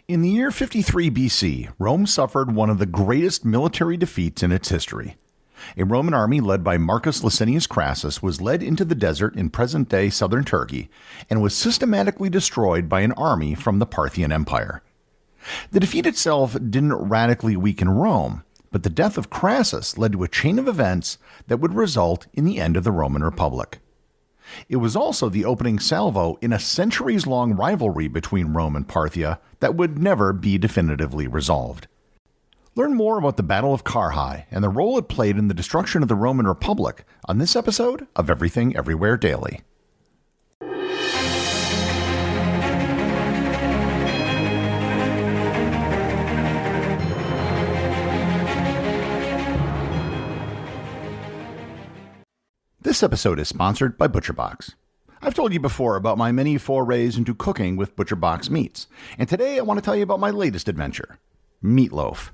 In the year 53 BC, Rome suffered one of the greatest military defeats in its history. A Roman army led by Marcus Lucinisu Crassus was led into the desert in present-day southern Turkey and was systematically destroyed by an army from the Parthian Empire. The defeat itself didn't radically weaken Rome, but the death of Crassus led to a chain of events that would result in the end of the Roman Republic. It was also the opening salvo in a centuries-long rivalry between Rome and Parthia that would never be definitively resolved. Learn more about the Battle of Carrhae and the role it played in the destruction of the Roman Republic on this episode of Everything Everywhere Daily. This episode is sponsored by ButcherBox. I've told you before about my many forays into cooking with ButcherBox meats, and today I want to tell you about my latest adventure, meatloaf.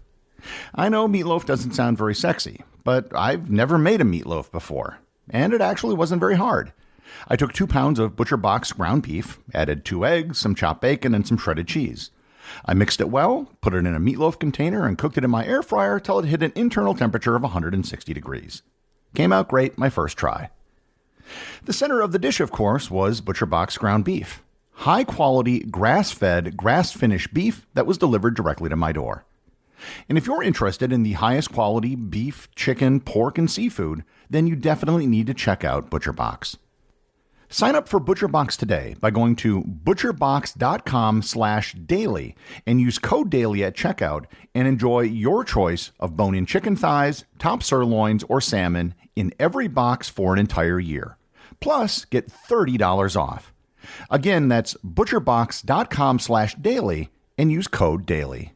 I know meatloaf doesn't sound very sexy, but I've never made a meatloaf before, and it actually wasn't very hard. I took 2 pounds of ButcherBox ground beef, added 2 eggs, some chopped bacon, and some shredded cheese. I mixed it well, put it in a meatloaf container, and cooked it in my air fryer till it hit an internal temperature of 160 degrees. Came out great my first try. The center of the dish, of course, was ButcherBox ground beef. High-quality, grass-fed, grass-finished beef that was delivered directly to my door. And if you're interested in the highest quality beef, chicken, pork, and seafood, then you definitely need to check out ButcherBox. Sign up for ButcherBox today by going to butcherbox.com/daily and use code DAILY at checkout and enjoy your choice of bone-in chicken thighs, top sirloins, or salmon in every box for an entire year. Plus, get $30 off. Again, that's butcherbox.com/daily and use code DAILY.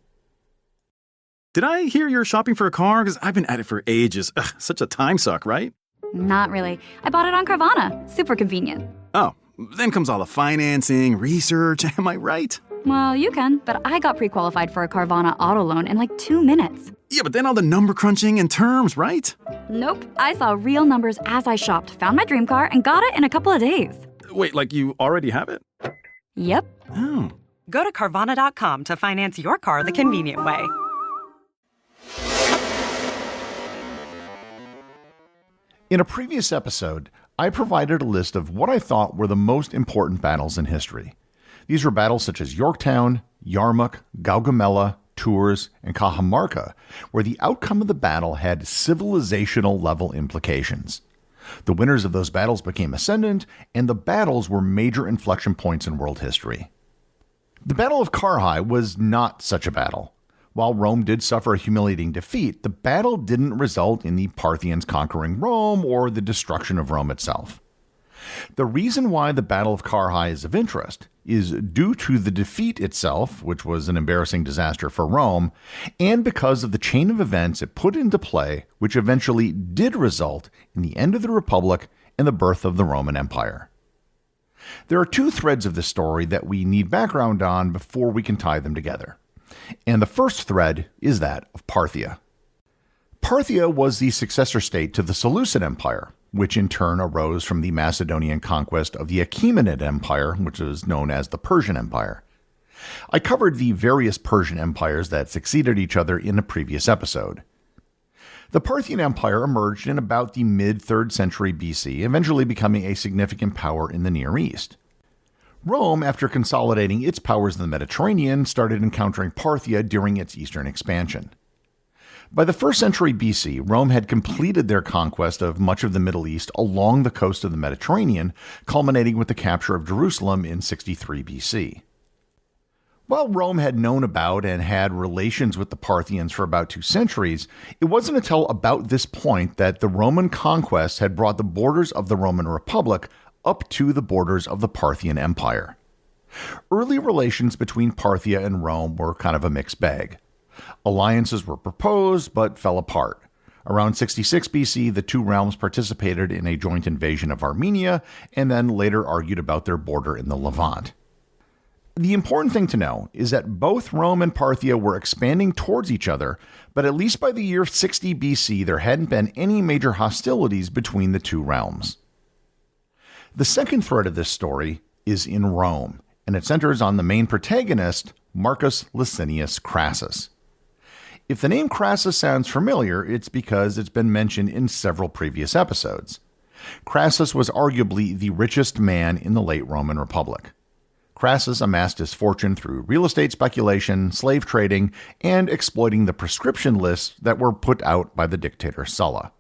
Did I hear you're shopping for a car? Because I've been at it for ages. Ugh, such a time suck, right? Not really. I bought it on Carvana. Super convenient. Oh, then comes all the financing, research, am I right? Well, you can, but I got pre-qualified for a Carvana auto loan in like 2 minutes. Yeah, but then all the number crunching and terms, right? Nope. I saw real numbers as I shopped, found my dream car, and got it in a couple of days. Wait, like you already have it? Yep. Oh. Go to Carvana.com to finance your car the convenient way. In a previous episode, I provided a list of what I thought were the most important battles in history. These were battles such as Yorktown, Yarmouk, Gaugamela, Tours, and Cajamarca, where the outcome of the battle had civilizational-level implications. The winners of those battles became ascendant, and the battles were major inflection points in world history. The Battle of Carrhae was not such a battle. While Rome did suffer a humiliating defeat, the battle didn't result in the Parthians conquering Rome or the destruction of Rome itself. The reason why the Battle of Carrhae is of interest is due to the defeat itself, which was an embarrassing disaster for Rome, and because of the chain of events it put into play, which eventually did result in the end of the Republic and the birth of the Roman Empire. There are 2 threads of this story that we need background on before we can tie them together. And the first thread is that of Parthia. Parthia was the successor state to the Seleucid Empire, which in turn arose from the Macedonian conquest of the Achaemenid Empire, which is known as the Persian Empire. I covered the various Persian empires that succeeded each other in a previous episode. The Parthian Empire emerged in about the mid-3rd century BC, eventually becoming a significant power in the Near East. Rome, after consolidating its powers in the Mediterranean, started encountering Parthia during its eastern expansion. By the 1st century BC, Rome had completed their conquest of much of the Middle East along the coast of the Mediterranean, culminating with the capture of Jerusalem in 63 BC. While Rome had known about and had relations with the Parthians for about 2 centuries, it wasn't until about this point that the Roman conquest had brought the borders of the Roman Republic up to the borders of the Parthian Empire. Early relations between Parthia and Rome were kind of a mixed bag. Alliances were proposed, but fell apart. Around 66 BC, the 2 realms participated in a joint invasion of Armenia, and then later argued about their border in the Levant. The important thing to know is that both Rome and Parthia were expanding towards each other, but at least by the year 60 BC, there hadn't been any major hostilities between the 2 realms. The second thread of this story is in Rome, and it centers on the main protagonist, Marcus Lucinisu Crassus. If the name Crassus sounds familiar, it's because it's been mentioned in several previous episodes. Crassus was arguably the richest man in the late Roman Republic. Crassus amassed his fortune through real estate speculation, slave trading, and exploiting the prescription lists that were put out by the dictator Sulla.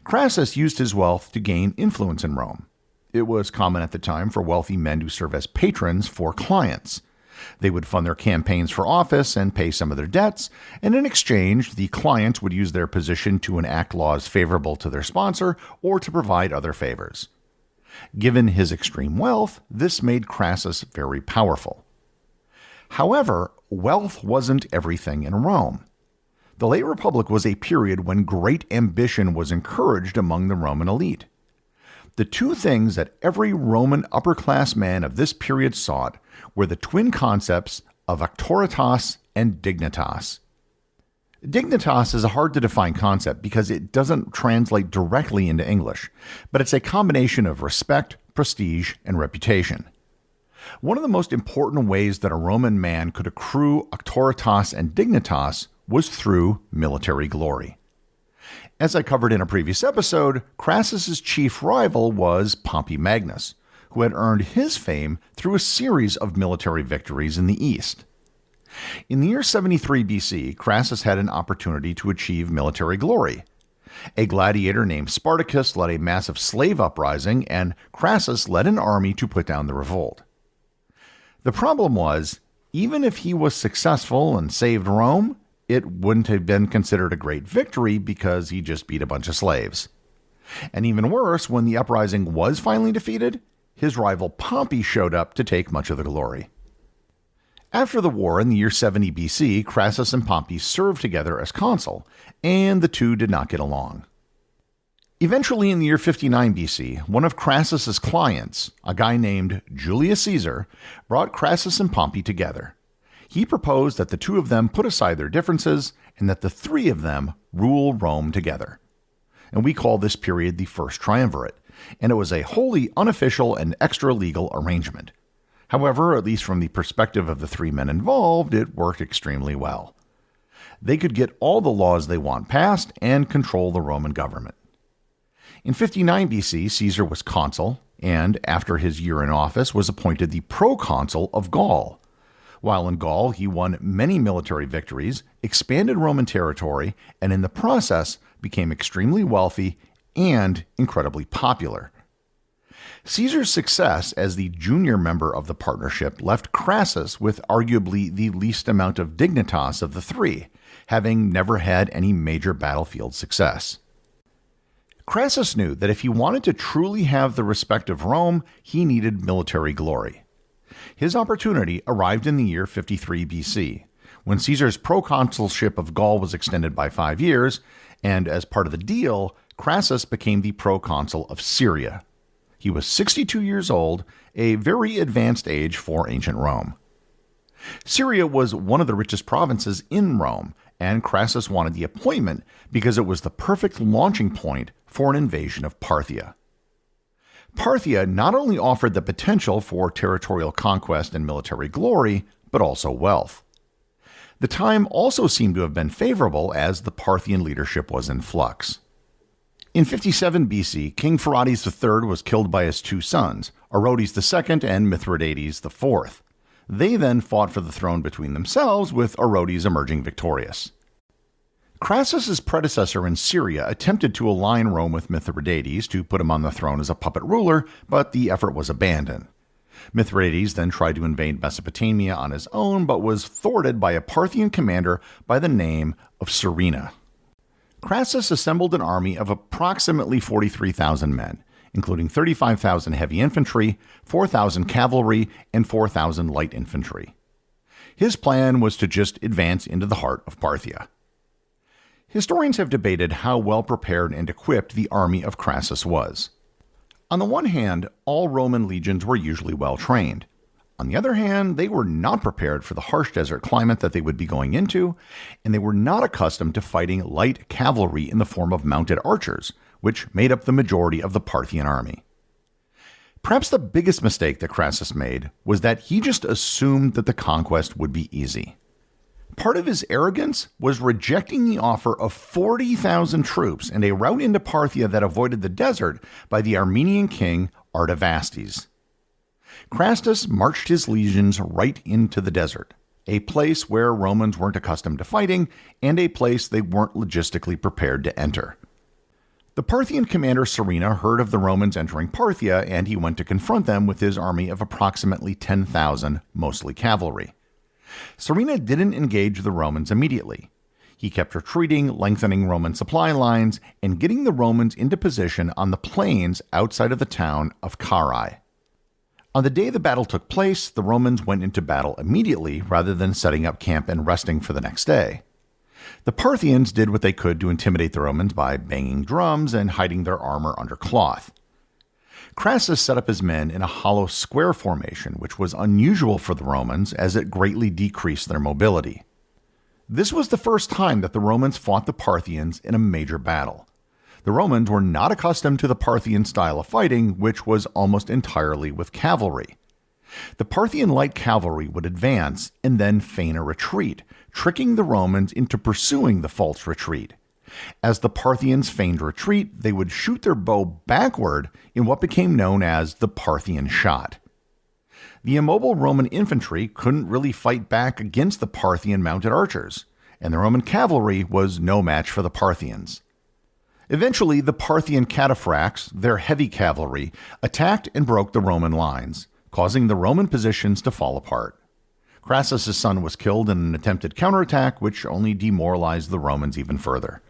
Crassus used his wealth to gain influence in Rome. It was common at the time for wealthy men to serve as patrons for clients. They would fund their campaigns for office and pay some of their debts, and in exchange, the clients would use their position to enact laws favorable to their sponsor or to provide other favors. Given his extreme wealth, this made Crassus very powerful. However, wealth wasn't everything in Rome. The late Republic was a period when great ambition was encouraged among the Roman elite. The two things that every Roman upper-class man of this period sought were the twin concepts of auctoritas and dignitas. Dignitas is a hard-to-define concept because it doesn't translate directly into English, but it's a combination of respect, prestige, and reputation. One of the most important ways that a Roman man could accrue auctoritas and dignitas was through military glory. As I covered in a previous episode, Crassus's chief rival was Pompey Magnus, who had earned his fame through a series of military victories in the East. In the year 73 BC, Crassus had an opportunity to achieve military glory. A gladiator named Spartacus led a massive slave uprising, and Crassus led an army to put down the revolt. The problem was, even if he was successful and saved Rome, it wouldn't have been considered a great victory because he just beat a bunch of slaves. And even worse, when the uprising was finally defeated, his rival Pompey showed up to take much of the glory. After the war in the year 70 BC, Crassus and Pompey served together as consul, and the two did not get along. Eventually, in the year 59 BC, one of Crassus's clients, a guy named Julius Caesar, brought Crassus and Pompey together. He proposed that the two of them put aside their differences and that the three of them rule Rome together. And we call this period the First Triumvirate, and it was a wholly unofficial and extra-legal arrangement. However, at least from the perspective of the three men involved, it worked extremely well. They could get all the laws they want passed and control the Roman government. In 59 BC, Caesar was consul, and after his year in office was appointed the proconsul of Gaul. While in Gaul, he won many military victories, expanded Roman territory, and in the process became extremely wealthy and incredibly popular. Caesar's success as the junior member of the partnership left Crassus with arguably the least amount of dignitas of the three, having never had any major battlefield success. Crassus knew that if he wanted to truly have the respect of Rome, he needed military glory. His opportunity arrived in the year 53 BC, when Caesar's proconsulship of Gaul was extended by 5 years, and as part of the deal, Crassus became the proconsul of Syria. He was 62 years old, a very advanced age for ancient Rome. Syria was one of the richest provinces in Rome, and Crassus wanted the appointment because it was the perfect launching point for an invasion of Parthia. Parthia not only offered the potential for territorial conquest and military glory, but also wealth. The time also seemed to have been favorable as the Parthian leadership was in flux. In 57 BC, King Pherodes III was killed by his two sons, Orodes II and Mithridates IV. They then fought for the throne between themselves, with Orodes emerging victorious. Crassus's predecessor in Syria attempted to align Rome with Mithridates to put him on the throne as a puppet ruler, but the effort was abandoned. Mithridates then tried to invade Mesopotamia on his own, but was thwarted by a Parthian commander by the name of Serena. Crassus assembled an army of approximately 43,000 men, including 35,000 heavy infantry, 4,000 cavalry, and 4,000 light infantry. His plan was to just advance into the heart of Parthia. Historians have debated how well prepared and equipped the army of Crassus was. On the one hand, all Roman legions were usually well trained. On the other hand, they were not prepared for the harsh desert climate that they would be going into, and they were not accustomed to fighting light cavalry in the form of mounted archers, which made up the majority of the Parthian army. Perhaps the biggest mistake that Crassus made was that he just assumed that the conquest would be easy. Part of his arrogance was rejecting the offer of 40,000 troops and a route into Parthia that avoided the desert by the Armenian king Artavasdes. Crassus marched his legions right into the desert, a place where Romans weren't accustomed to fighting and a place they weren't logistically prepared to enter. The Parthian commander Serena heard of the Romans entering Parthia, and he went to confront them with his army of approximately 10,000, mostly cavalry. Serena didn't engage the Romans immediately. He kept retreating, lengthening Roman supply lines, and getting the Romans into position on the plains outside of the town of Carrhae. On the day the battle took place, the Romans went into battle immediately rather than setting up camp and resting for the next day. The Parthians did what they could to intimidate the Romans by banging drums and hiding their armor under cloth. Crassus set up his men in a hollow square formation, which was unusual for the Romans as it greatly decreased their mobility. This was the first time that the Romans fought the Parthians in a major battle. The Romans were not accustomed to the Parthian style of fighting, which was almost entirely with cavalry. The Parthian light cavalry would advance and then feign a retreat, tricking the Romans into pursuing the false retreat. As the Parthians feigned retreat, they would shoot their bow backward in what became known as the Parthian shot. The immobile Roman infantry couldn't really fight back against the Parthian mounted archers, and the Roman cavalry was no match for the Parthians. Eventually, the Parthian cataphracts, their heavy cavalry, attacked and broke the Roman lines, causing the Roman positions to fall apart. Crassus' son was killed in an attempted counterattack, which only demoralized the Romans even further.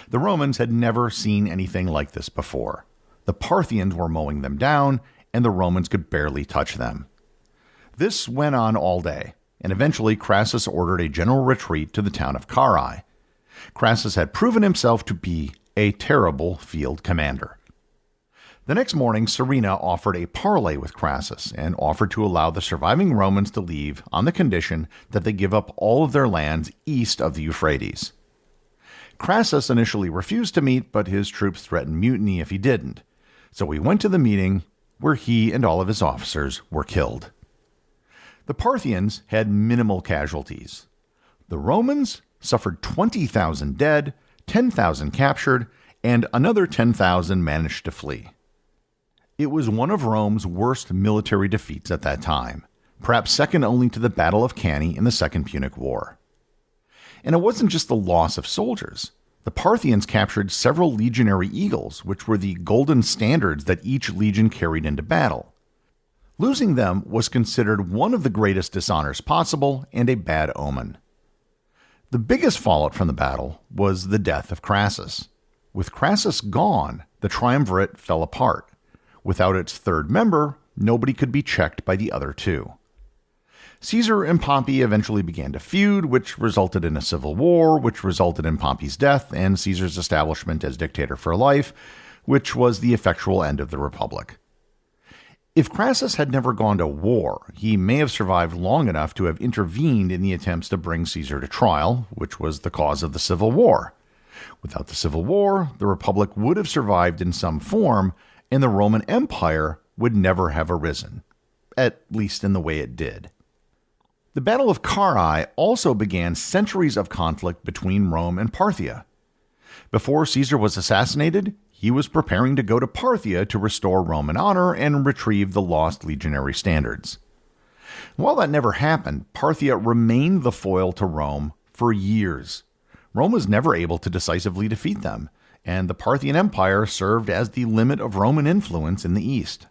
The Romans had never seen anything like this before. The Parthians were mowing them down, and the Romans could barely touch them. This went on all day, and eventually Crassus ordered a general retreat to the town of Carrhae. Crassus had proven himself to be a terrible field commander. The next morning, Serena offered a parley with Crassus and offered to allow the surviving Romans to leave on the condition that they give up all of their lands east of the Euphrates. Crassus initially refused to meet, but his troops threatened mutiny if he didn't, so he went to the meeting where he and all of his officers were killed. The Parthians had minimal casualties. The Romans suffered 20,000 dead, 10,000 captured, and another 10,000 managed to flee. It was one of Rome's worst military defeats at that time, perhaps second only to the Battle of Carrhae in the Second Punic War. And it wasn't just the loss of soldiers. The Parthians captured several legionary eagles, which were the golden standards that each legion carried into battle. Losing them was considered one of the greatest dishonors possible and a bad omen. The biggest fallout from the battle was the death of Crassus. With Crassus gone, the triumvirate fell apart. Without its third member, nobody could be checked by the other two. Caesar and Pompey eventually began to feud, which resulted in a civil war, which resulted in Pompey's death and Caesar's establishment as dictator for life, which was the effectual end of the Republic. If Crassus had never gone to war, he may have survived long enough to have intervened in the attempts to bring Caesar to trial, which was the cause of the Civil War. Without the Civil War, the Republic would have survived in some form, and the Roman Empire would never have arisen, at least in the way it did. The Battle of Carrhae also began centuries of conflict between Rome and Parthia. Before Caesar was assassinated, he was preparing to go to Parthia to restore Roman honor and retrieve the lost legionary standards. While that never happened, Parthia remained the foil to Rome for years. Rome was never able to decisively defeat them, and the Parthian Empire served as the limit of Roman influence in the east.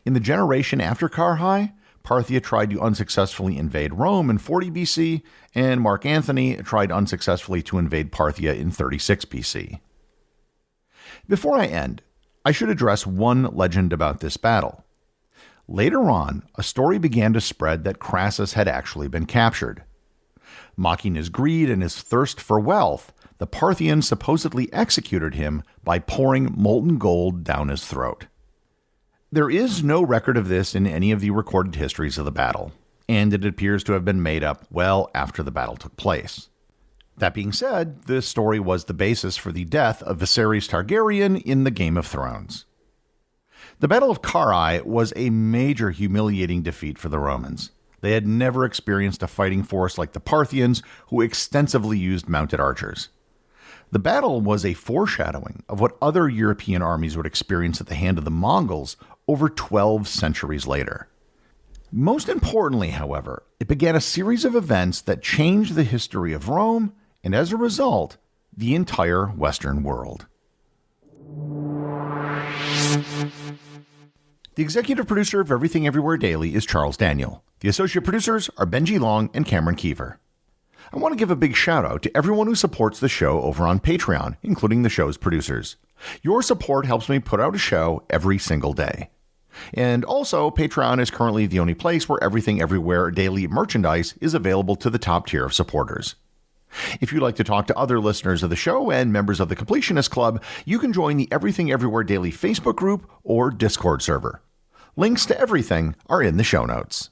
In the generation after Carrhae, Parthia tried to unsuccessfully invade Rome in 40 BC, and Mark Antony tried unsuccessfully to invade Parthia in 36 BC. Before I end, I should address one legend about this battle. Later on, a story began to spread that Crassus had actually been captured. Mocking his greed and his thirst for wealth, the Parthians supposedly executed him by pouring molten gold down his throat. There is no record of this in any of the recorded histories of the battle, and it appears to have been made up well after the battle took place. That being said, this story was the basis for the death of Viserys Targaryen in the Game of Thrones. The Battle of Carrhae was a major humiliating defeat for the Romans. They had never experienced a fighting force like the Parthians, who extensively used mounted archers. The battle was a foreshadowing of what other European armies would experience at the hand of the Mongols over 12 centuries later. Most importantly, however, it began a series of events that changed the history of Rome and, as a result, the entire Western world. The executive producer of Everything Everywhere Daily is Charles Daniel. The associate producers are Benji Long and Cameron Keever. I want to give a big shout out to everyone who supports the show over on Patreon, including the show's producers. Your support helps me put out a show every single day. And also, Patreon is currently the only place where Everything Everywhere Daily merchandise is available to the top tier of supporters. If you'd like to talk to other listeners of the show and members of the Completionist Club, you can join the Everything Everywhere Daily Facebook group or Discord server. Links to everything are in the show notes.